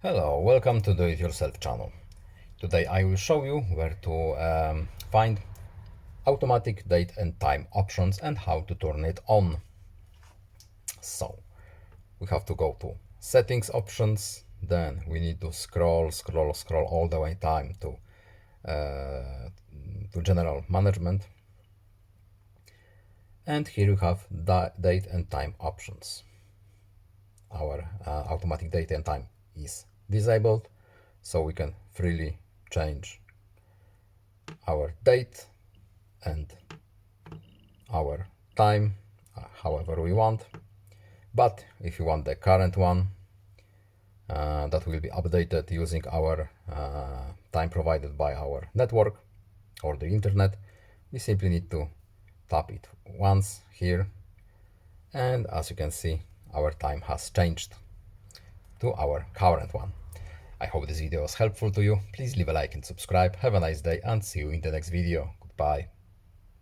Hello, welcome to Do It Yourself channel. Today I will show you where to find automatic date and time options and how to turn it on. So we have to go to settings options, then we need to scroll all the way time to general management, and here you have the date and time options. Our automatic date and time is disabled, so we can freely change our date and our time however we want. But if you want the current one that will be updated using our time provided by our network or the internet, we simply need to tap it once here, and as you can see, our time has changed to our current one. I hope this video was helpful to you. Please leave a like and subscribe. Have a nice day and see you in the next video. Goodbye.